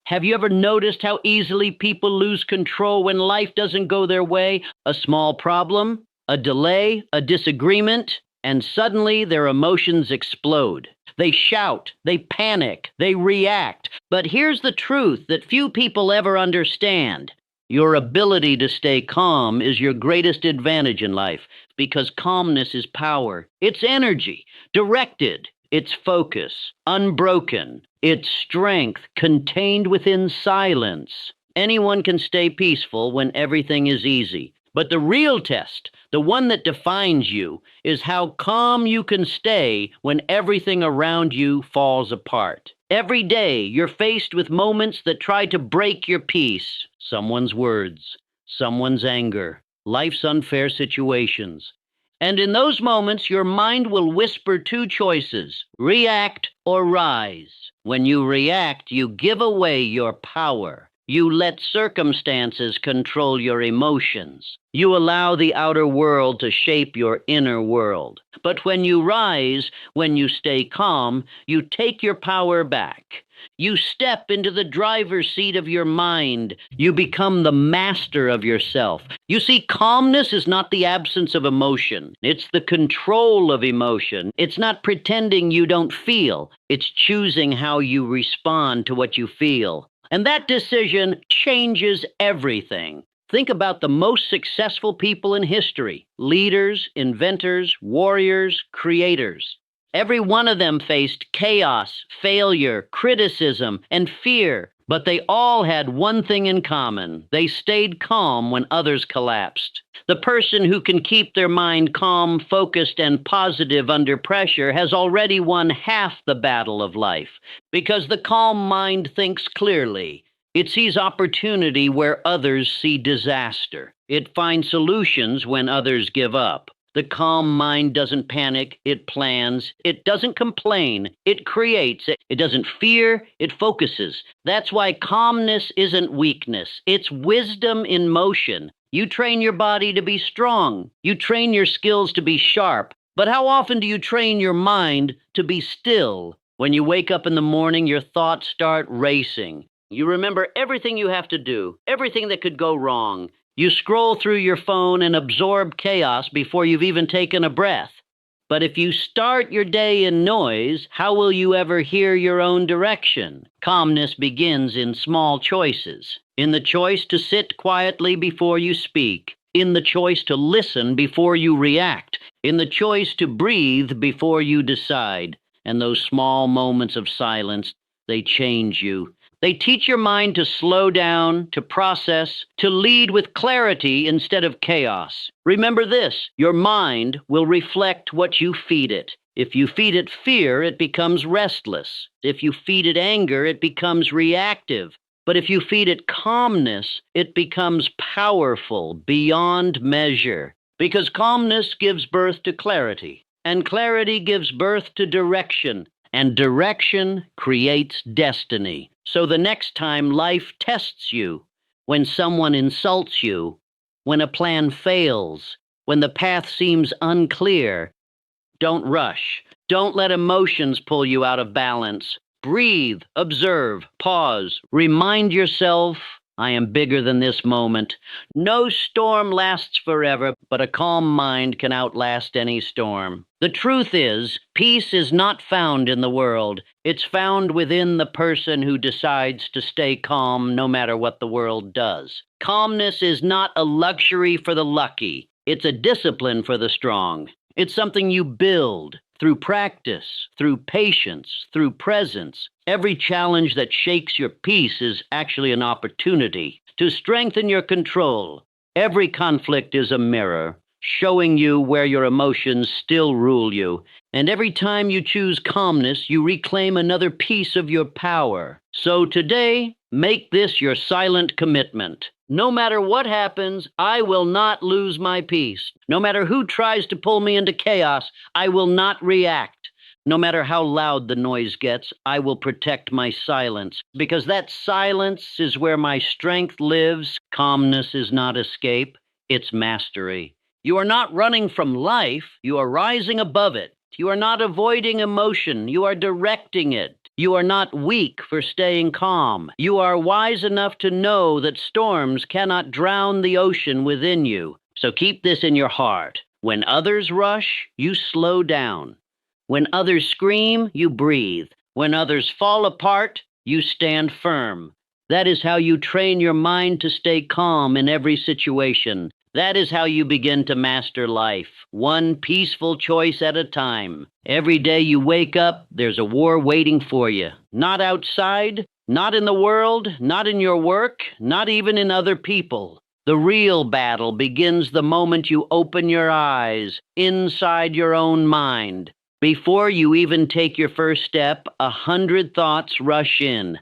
Have you ever noticed how easily people lose control when life doesn't go their way? A small problem, a delay, a disagreement, and suddenly their emotions explode. They shout, they panic, they react. But here's the truth that few people ever understand. Your ability to stay calm is your greatest advantage in life because calmness is power. It's energy, directed. It's focus, unbroken. It's strength, contained within silence. Anyone can stay peaceful when everything is easy. But the real test, the one that defines you, is how calm you can stay when everything around you falls apart. Every day, you're faced with moments that try to break your peace. Someone's words, someone's anger, life's unfair situations. And in those moments, your mind will whisper two choices: react or rise. When you react, you give away your power. You let circumstances control your emotions. You allow the outer world to shape your inner world. But when you rise, when you stay calm, you take your power back. You step into the driver's seat of your mind. You become the master of yourself. You see, calmness is not the absence of emotion. It's the control of emotion. It's not pretending you don't feel. It's choosing how you respond to what you feel. And that decision changes everything. Think about the most successful people in history: leaders, inventors, warriors, creators. Every one of them faced chaos, failure, criticism, and fear, but they all had one thing in common: they stayed calm when others collapsed. The person who can keep their mind calm, focused, and positive under pressure has already won half the battle of life, because the calm mind thinks clearly. It sees opportunity where others see disaster. It finds solutions when others give up. The calm mind doesn't panic, it plans. It doesn't complain, it creates. It doesn't fear, it focuses. That's why calmness isn't weakness, it's wisdom in motion. You train your body to be strong. You train your skills to be sharp. But how often do you train your mind to be still? When you wake up in the morning, your thoughts start racing. You remember everything you have to do, everything that could go wrong. You scroll through your phone and absorb chaos before you've even taken a breath. But if you start your day in noise, how will you ever hear your own direction? Calmness begins in small choices. In the choice to sit quietly before you speak. In the choice to listen before you react. In the choice to breathe before you decide. And those small moments of silence, they change you. They teach your mind to slow down, to process, to lead with clarity instead of chaos. Remember this: your mind will reflect what you feed it. If you feed it fear, it becomes restless. If you feed it anger, it becomes reactive. But if you feed it calmness, it becomes powerful beyond measure. Because calmness gives birth to clarity, and clarity gives birth to direction. And direction creates destiny. So the next time life tests you, when someone insults you, when a plan fails, when the path seems unclear, don't rush. Don't let emotions pull you out of balance. Breathe, observe, pause. Remind yourself, I am bigger than this moment. No storm lasts forever, but a calm mind can outlast any storm. The truth is, peace is not found in the world. It's found within the person who decides to stay calm no matter what the world does. Calmness is not a luxury for the lucky. It's a discipline for the strong. It's something you build through practice, through patience, through presence. Every challenge that shakes your peace is actually an opportunity to strengthen your control. Every conflict is a mirror, showing you where your emotions still rule you. And every time you choose calmness, you reclaim another piece of your power. So today, make this your silent commitment. No matter what happens, I will not lose my peace. No matter who tries to pull me into chaos, I will not react. No matter how loud the noise gets, I will protect my silence, because that silence is where my strength lives. Calmness is not escape, it's mastery. You are not running from life, you are rising above it. You are not avoiding emotion, you are directing it. You are not weak for staying calm. You are wise enough to know that storms cannot drown the ocean within you. So keep this in your heart. When others rush, you slow down. When others scream, you breathe. When others fall apart, you stand firm. That is how you train your mind to stay calm in every situation. That is how you begin to master life, one peaceful choice at a time. Every day you wake up, there's a war waiting for you. Not outside, not in the world, not in your work, not even in other people. The real battle begins the moment you open your eyes, inside your own mind. Before you even take your first step, 100 thoughts rush in.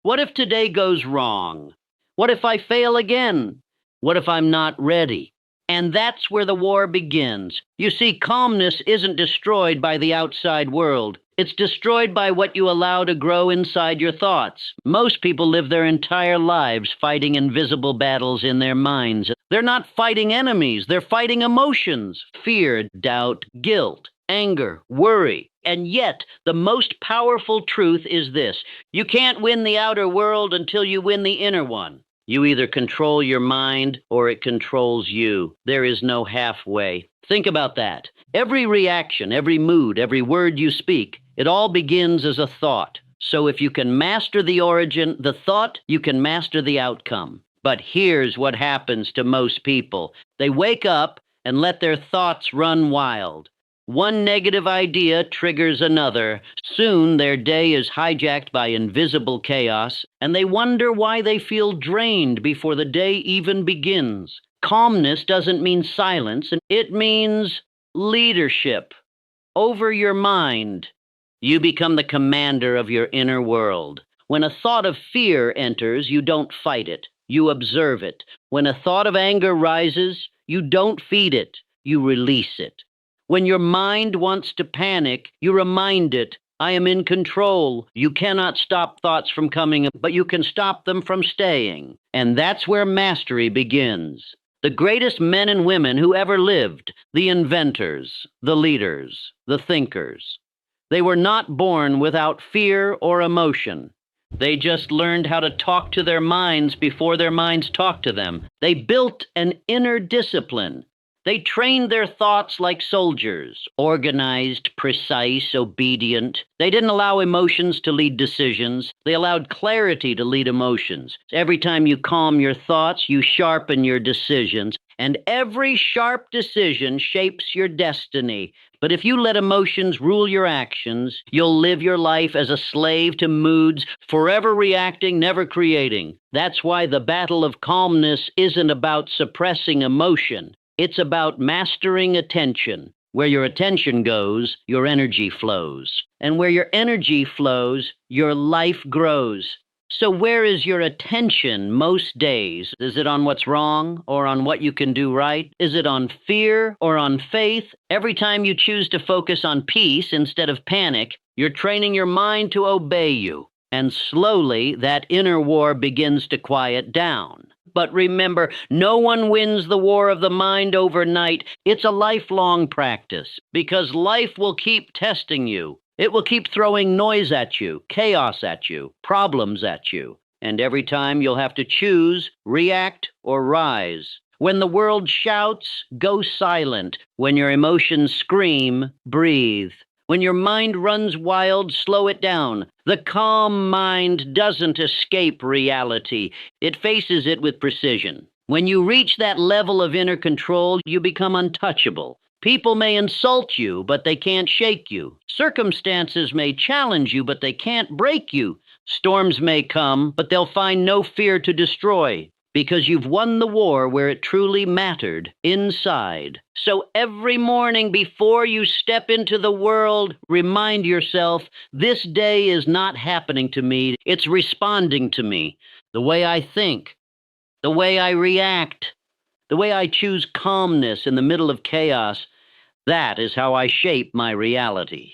What if today goes wrong? What if I fail again? What if I'm not ready? And that's where the war begins. You see, calmness isn't destroyed by the outside world. It's destroyed by what you allow to grow inside your thoughts. Most people live their entire lives fighting invisible battles in their minds. They're not fighting enemies, they're fighting emotions: fear, doubt, guilt, anger, worry. And yet, the most powerful truth is this: you can't win the outer world until you win the inner one. You either control your mind or it controls you. There is no halfway. Think about that. Every reaction, every mood, every word you speak, it all begins as a thought. So if you can master the origin, the thought, you can master the outcome. But here's what happens to most people. They wake up and let their thoughts run wild. One negative idea triggers another. Soon their day is hijacked by invisible chaos, and they wonder why they feel drained before the day even begins. Calmness doesn't mean silence, it means leadership over your mind. You become the commander of your inner world. When a thought of fear enters, you don't fight it, you observe it. When a thought of anger rises, you don't feed it, you release it. When your mind wants to panic, you remind it, I am in control. You cannot stop thoughts from coming, but you can stop them from staying. And that's where mastery begins. The greatest men and women who ever lived, the inventors, the leaders, the thinkers, they were not born without fear or emotion. They just learned how to talk to their minds before their minds talked to them. They built an inner discipline. They trained their thoughts like soldiers, organized, precise, obedient. They didn't allow emotions to lead decisions. They allowed clarity to lead emotions. Every time you calm your thoughts, you sharpen your decisions. And every sharp decision shapes your destiny. But if you let emotions rule your actions, you'll live your life as a slave to moods, forever reacting, never creating. That's why the battle of calmness isn't about suppressing emotion. It's about mastering attention. Where your attention goes, your energy flows. And where your energy flows, your life grows. So where is your attention most days? Is it on what's wrong or on what you can do right? Is it on fear or on faith? Every time you choose to focus on peace instead of panic, you're training your mind to obey you. And slowly, that inner war begins to quiet down. But remember, no one wins the war of the mind overnight. It's a lifelong practice, because life will keep testing you. It will keep throwing noise at you, chaos at you, problems at you. And every time you'll have to choose, react, or rise. When the world shouts, go silent. When your emotions scream, breathe. When your mind runs wild, slow it down. The calm mind doesn't escape reality. It faces it with precision. When you reach that level of inner control, you become untouchable. People may insult you, but they can't shake you. Circumstances may challenge you, but they can't break you. Storms may come, but they'll find no fear to destroy, because you've won the war where it truly mattered, inside. So every morning before you step into the world, remind yourself, this day is not happening to me, it's responding to me. The way I think, the way I react, the way I choose calmness in the middle of chaos, that is how I shape my reality.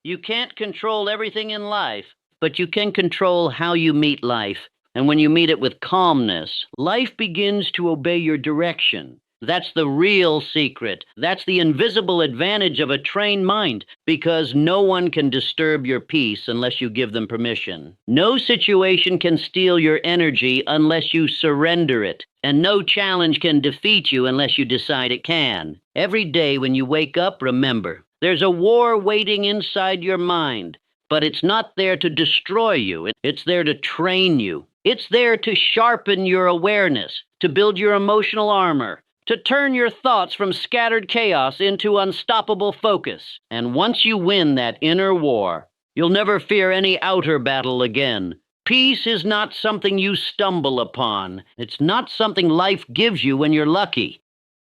You can't control everything in life, but you can control how you meet life. And when you meet it with calmness, life begins to obey your direction. That's the real secret. That's the invisible advantage of a trained mind, because no one can disturb your peace unless you give them permission. No situation can steal your energy unless you surrender it. And no challenge can defeat you unless you decide it can. Every day when you wake up, remember, there's a war waiting inside your mind, but it's not there to destroy you. It's there to train you. It's there to sharpen your awareness, to build your emotional armor, to turn your thoughts from scattered chaos into unstoppable focus. And once you win that inner war, you'll never fear any outer battle again. Peace is not something you stumble upon. It's not something life gives you when you're lucky.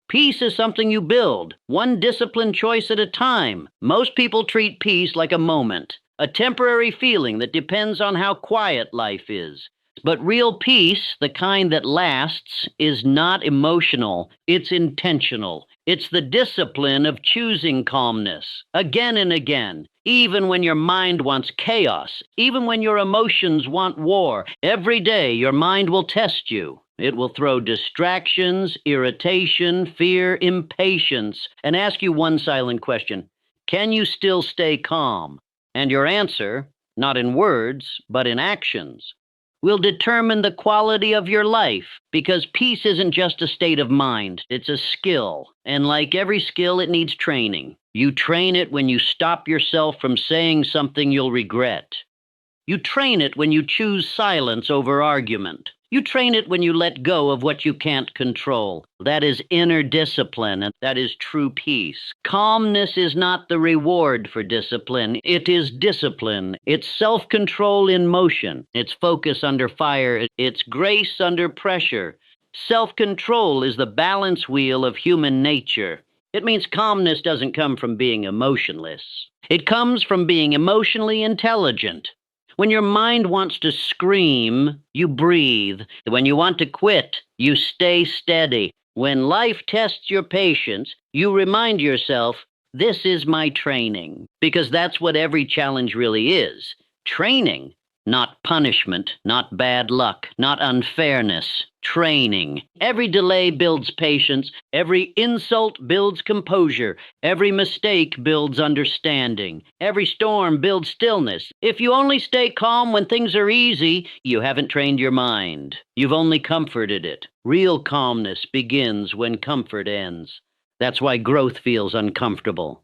Peace is something you build, one disciplined choice at a time. Most people treat peace like a moment, a temporary feeling that depends on how quiet life is. But real peace, the kind that lasts, is not emotional. It's intentional. It's the discipline of choosing calmness again and again, even when your mind wants chaos, even when your emotions want war. Every day, your mind will test you. It will throw distractions, irritation, fear, impatience, and ask you one silent question: can you still stay calm? And your answer, not in words, but in actions, will determine the quality of your life, because peace isn't just a state of mind, it's a skill. And like every skill, it needs training. You train it when you stop yourself from saying something you'll regret. You train it when you choose silence over argument. You train it when you let go of what you can't control. That is inner discipline, and that is true peace. Calmness is not the reward for discipline. It is discipline. It's self-control in motion. It's focus under fire. It's grace under pressure. Self-control is the balance wheel of human nature. It means calmness doesn't come from being emotionless. It comes from being emotionally intelligent. When your mind wants to scream, you breathe. When you want to quit, you stay steady. When life tests your patience, you remind yourself, this is my training. Because that's what every challenge really is. Training, not punishment, not bad luck, not unfairness. Training. Every delay builds patience. Every insult builds composure. Every mistake builds understanding. Every storm builds stillness. If you only stay calm when things are easy, you haven't trained your mind. You've only comforted it. Real calmness begins when comfort ends. That's why growth feels uncomfortable.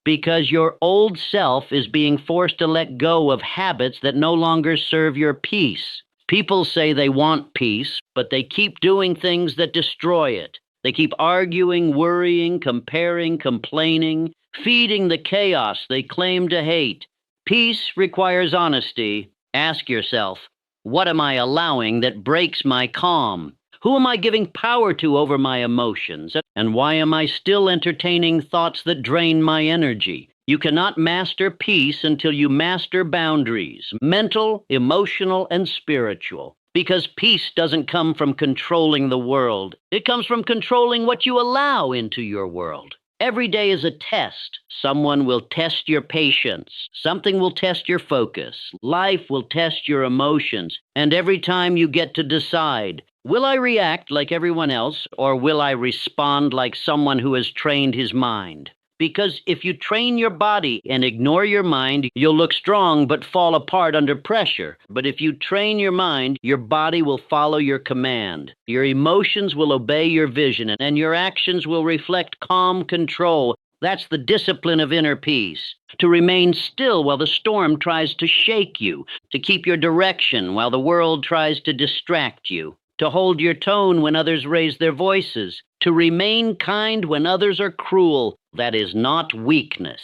Because your old self is being forced to let go of habits that no longer serve your peace. People say they want peace, but they keep doing things that destroy it. They keep arguing, worrying, comparing, complaining, feeding the chaos they claim to hate. Peace requires honesty. Ask yourself, what am I allowing that breaks my calm? Who am I giving power to over my emotions? And why am I still entertaining thoughts that drain my energy? You cannot master peace until you master boundaries, mental, emotional, and spiritual. Because peace doesn't come from controlling the world. It comes from controlling what you allow into your world. Every day is a test. Someone will test your patience. Something will test your focus. Life will test your emotions. And every time you get to decide, will I react like everyone else, or will I respond like someone who has trained his mind? Because if you train your body and ignore your mind, you'll look strong but fall apart under pressure. But if you train your mind, your body will follow your command. Your emotions will obey your vision, and your actions will reflect calm control. That's the discipline of inner peace. To remain still while the storm tries to shake you. To keep your direction while the world tries to distract you. To hold your tone when others raise their voices. To remain kind when others are cruel. That is not weakness.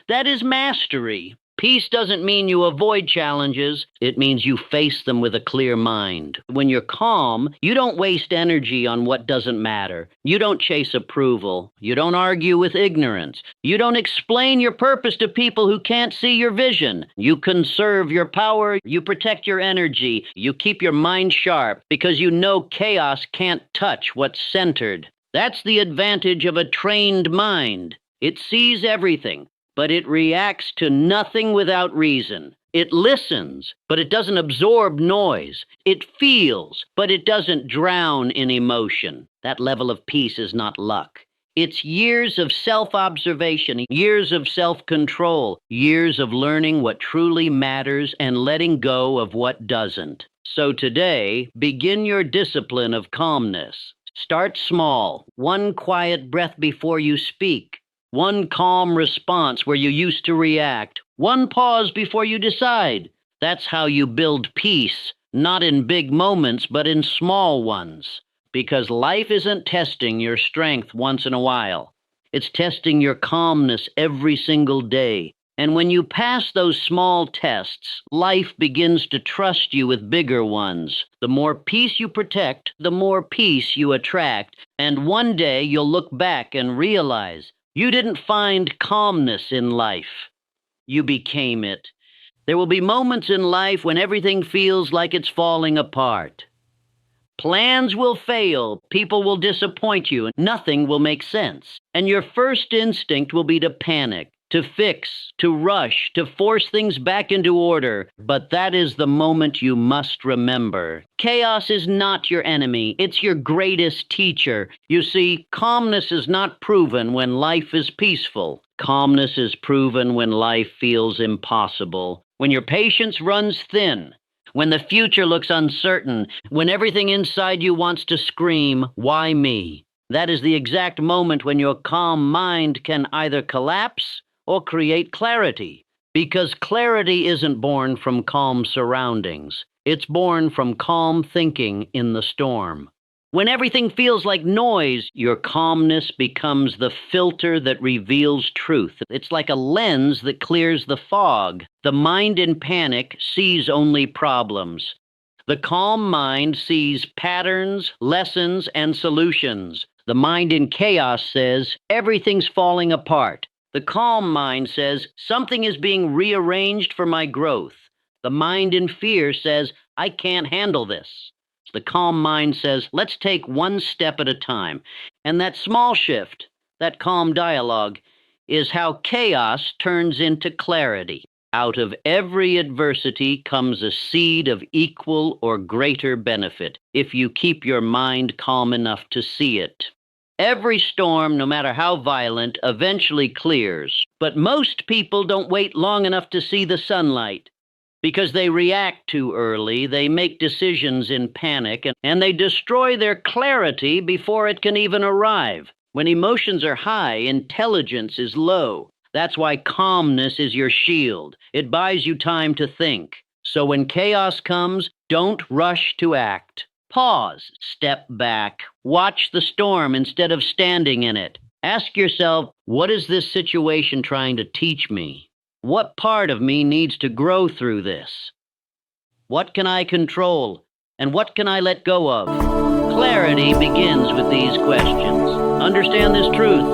That is mastery. Peace doesn't mean you avoid challenges. It means you face them with a clear mind. When you're calm, you don't waste energy on what doesn't matter. You don't chase approval. You don't argue with ignorance. You don't explain your purpose to people who can't see your vision. You conserve your power. You protect your energy. You keep your mind sharp because you know chaos can't touch what's centered. That's the advantage of a trained mind. It sees everything, but it reacts to nothing without reason. It listens, but it doesn't absorb noise. It feels, but it doesn't drown in emotion. That level of peace is not luck. It's years of self-observation, years of self-control, years of learning what truly matters and letting go of what doesn't. So today, begin your discipline of calmness. Start small, one quiet breath before you speak, one calm response where you used to react, one pause before you decide. That's how you build peace, not in big moments, but in small ones. Because life isn't testing your strength once in a while. It's testing your calmness every single day. And when you pass those small tests, life begins to trust you with bigger ones. The more peace you protect, the more peace you attract. And one day you'll look back and realize you didn't find calmness in life. You became it. There will be moments in life when everything feels like it's falling apart. Plans will fail, people will disappoint you, and nothing will make sense. And your first instinct will be to panic, to fix, to rush, to force things back into order. But that is the moment you must remember. Chaos is not your enemy, it's your greatest teacher. You see, calmness is not proven when life is peaceful. Calmness is proven when life feels impossible, when your patience runs thin, when the future looks uncertain, when everything inside you wants to scream, "Why me?" That is the exact moment when your calm mind can either collapse or create clarity. Because clarity isn't born from calm surroundings. It's born from calm thinking in the storm. When everything feels like noise, your calmness becomes the filter that reveals truth. It's like a lens that clears the fog. The mind in panic sees only problems. The calm mind sees patterns, lessons, and solutions. The mind in chaos says, everything's falling apart. The calm mind says, something is being rearranged for my growth. The mind in fear says, I can't handle this. The calm mind says, let's take one step at a time. And that small shift, that calm dialogue, is how chaos turns into clarity. Out of every adversity comes a seed of equal or greater benefit, if you keep your mind calm enough to see it. Every storm, no matter how violent, eventually clears. But most people don't wait long enough to see the sunlight. Because they react too early, they make decisions in panic, and they destroy their clarity before it can even arrive. When emotions are high, intelligence is low. That's why calmness is your shield. It buys you time to think. So when chaos comes, don't rush to act. Pause, step back, watch the storm instead of standing in it. Ask yourself, what is this situation trying to teach me? What part of me needs to grow through this? What can I control, and what can I let go of? Clarity begins with these questions. Understand this truth.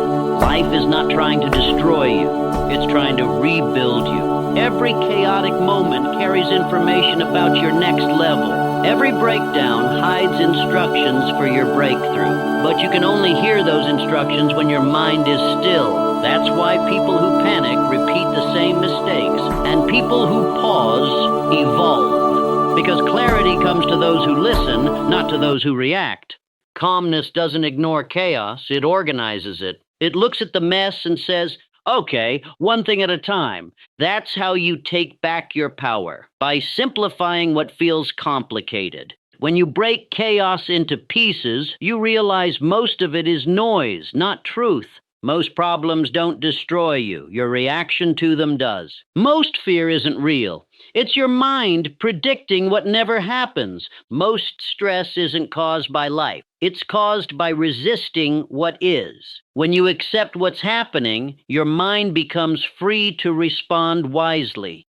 Life is not trying to destroy you. It's trying to rebuild you. Every chaotic moment carries information about your next level. Every breakdown hides instructions for your breakthrough. But you can only hear those instructions when your mind is still. That's why people who panic repeat the same mistakes, and people who pause evolve. Because clarity comes to those who listen, not to those who react. Calmness doesn't ignore chaos, it organizes it. It looks at the mess and says, okay, one thing at a time. That's how you take back your power, by simplifying what feels complicated. When you break chaos into pieces, you realize most of it is noise, not truth. Most problems don't destroy you. Your reaction to them does. Most fear isn't real. It's your mind predicting what never happens. Most stress isn't caused by life. It's caused by resisting what is. When you accept what's happening, your mind becomes free to respond wisely.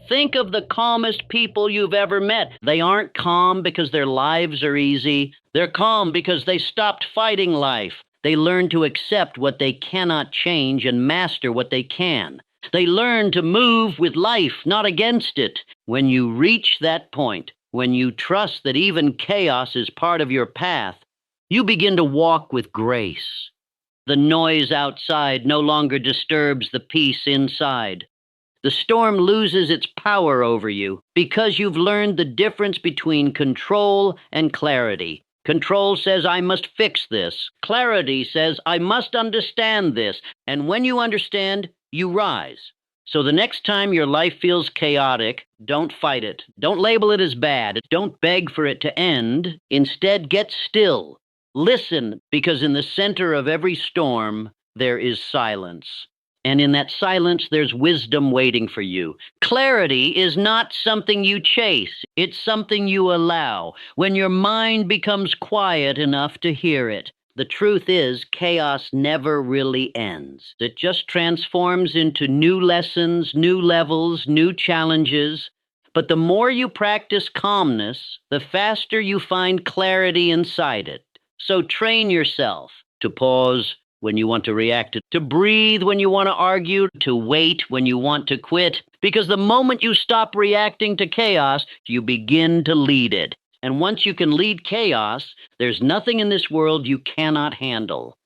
Think of the calmest people you've ever met. They aren't calm because their lives are easy. They're calm because they stopped fighting life. They learn to accept what they cannot change and master what they can. They learn to move with life, not against it. When you reach that point, when you trust that even chaos is part of your path, you begin to walk with grace. The noise outside no longer disturbs the peace inside. The storm loses its power over you because you've learned the difference between control and clarity. Control says, I must fix this. Clarity says, I must understand this. And when you understand, you rise. So the next time your life feels chaotic, don't fight it. Don't label it as bad. Don't beg for it to end. Instead, get still. Listen, because in the center of every storm, there is silence. And in that silence, there's wisdom waiting for you. Clarity is not something you chase. It's something you allow. When your mind becomes quiet enough to hear it. The truth is, chaos never really ends. It just transforms into new lessons, new levels, new challenges. But the more you practice calmness, the faster you find clarity inside it. So train yourself to pause when you want to react, to breathe when you want to argue, to wait when you want to quit. Because the moment you stop reacting to chaos, you begin to lead it. And once you can lead chaos, there's nothing in this world you cannot handle.